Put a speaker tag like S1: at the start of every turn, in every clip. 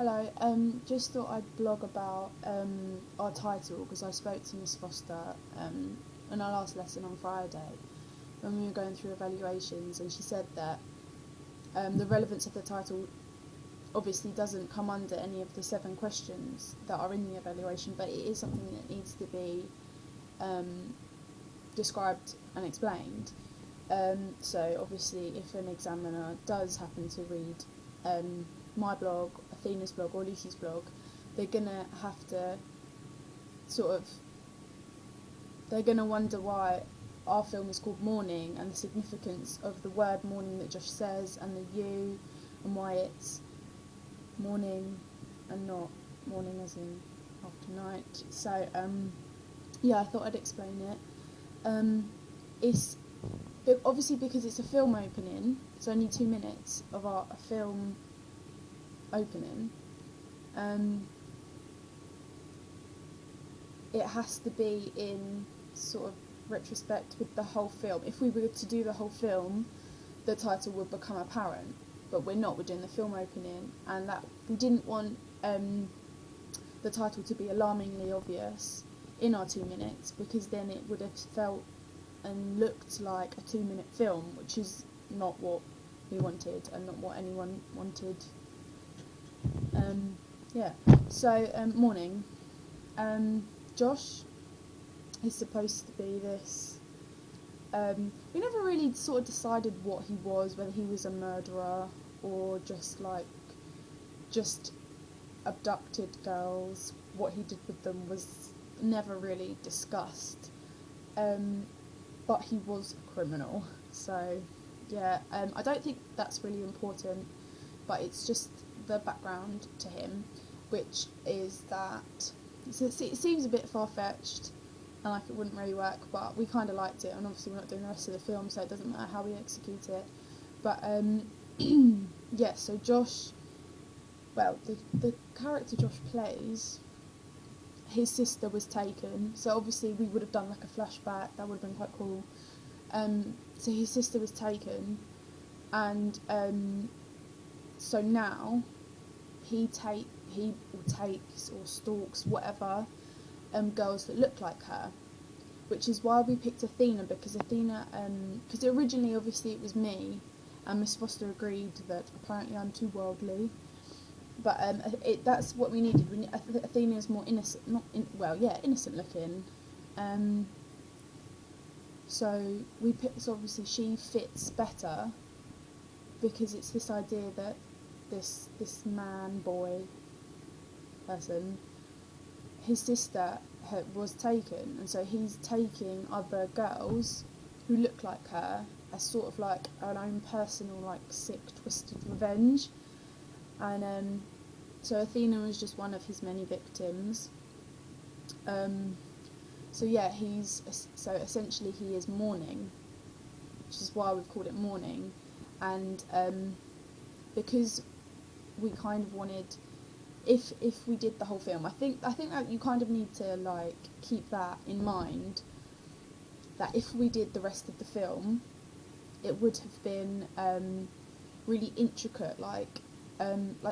S1: Hello, just thought I'd blog about our title because I spoke to Miss Foster in our last lesson on Friday when we were going through evaluations, and she said that the relevance of the title obviously doesn't come under any of the 7 questions that are in the evaluation, but it is something that needs to be described and explained. So obviously if an examiner does happen to read my blog, Athena's blog or Lucy's blog, they're going to have to they're going to wonder why our film is called Mourning and the significance of the word morning that Josh says and the you and why it's morning and not morning as in after night. So yeah, I thought I'd explain it. It's obviously because it's a film opening, it's only 2 minutes of our film opening. It has to be in sort of retrospect with the whole film. If we were to do the whole film, the title would become apparent, but we're not. We're doing the film opening, and that we didn't want the title to be alarmingly obvious in our 2 minutes, because then it would have felt and looked like a 2-minute film, which is not what we wanted and not what anyone wanted. Yeah, so Mourning. Josh is supposed to be this. We never really sort of decided what he was, whether he was a murderer or just abducted girls. What he did with them was never really discussed. But he was a criminal, so yeah. I don't think that's really important, but it's just the background to him, which is that it seems a bit far-fetched and like it wouldn't really work, but we kind of liked it, and obviously we're not doing the rest of the film, so it doesn't matter how we execute it. But yeah, so Josh, well, the character Josh plays, his sister was taken, so obviously we would have done like a flashback, that would have been quite cool. So his sister was taken, and so now he takes or stalks whatever girls that look like her, which is why we picked Athena, because originally obviously it was me, and Miss Foster agreed that apparently I'm too worldly, but that's what we needed. Athena is more innocent, innocent looking. So obviously she fits better, because it's this idea that this boy person, his sister was taken, and so he's taking other girls who look like her as sort of like our own personal, like, sick, twisted revenge. And so Athena was just one of his many victims. So yeah, so essentially he is mourning, which is why we've called it Mourning. And because we kind of wanted, if we did the whole film, I think that you kind of need to like keep that in mind, that if we did the rest of the film, it would have been really intricate, like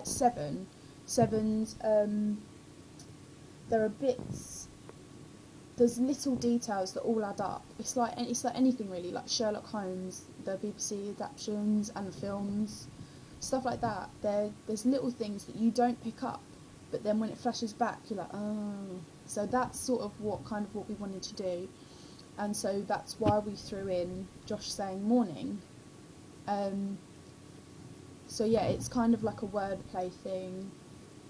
S1: Seven's. There are bits. There's little details that all add up. It's like anything really, like Sherlock Holmes, the BBC adaptations and the films, stuff like that. There's little things that you don't pick up, but then when it flashes back, you're like, oh. So that's sort of what we wanted to do, and so that's why we threw in Josh saying morning. So yeah, it's kind of like a wordplay thing,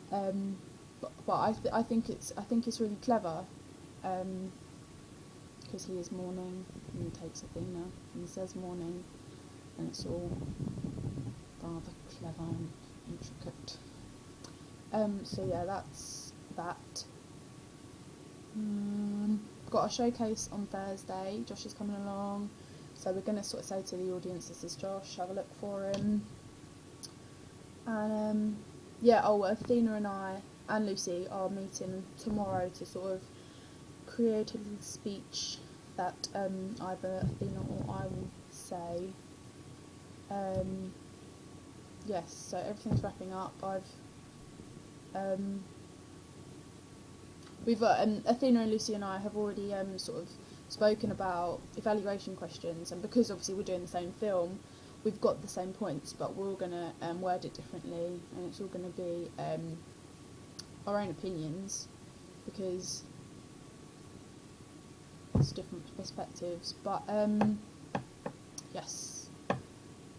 S1: but I think it's really clever. Because he is mourning, and he takes Athena, and he says morning, and it's all rather clever and intricate. So yeah, that's that. Got a showcase on Thursday. Josh is coming along, so we're going to sort of say to the audience, this is Josh, have a look for him. And Athena and I and Lucy are meeting tomorrow to sort of create a little speech that either Athena or I will say. Yes, so everything's wrapping up. We've Athena and Lucy and I have already sort of spoken about evaluation questions, and because obviously we're doing the same film, we've got the same points, but we're all going to word it differently, and it's all going to be our own opinions, because it's different perspectives. But yes,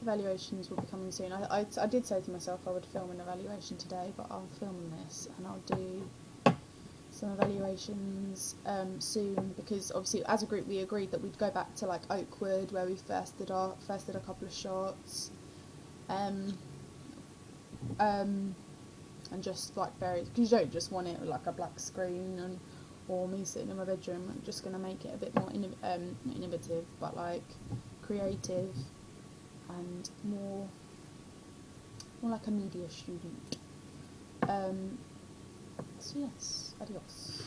S1: evaluations will be coming soon. I did say to myself I would film an evaluation today, but I'll film this and I'll do some evaluations soon, because obviously as a group we agreed that we'd go back to like Oakwood where we first did a couple of shots, and just like very, because you don't just want it with like a black screen and or me sitting in my bedroom. I'm just going to make it a bit more not innovative, but like creative and more like a media student. So yes, adios.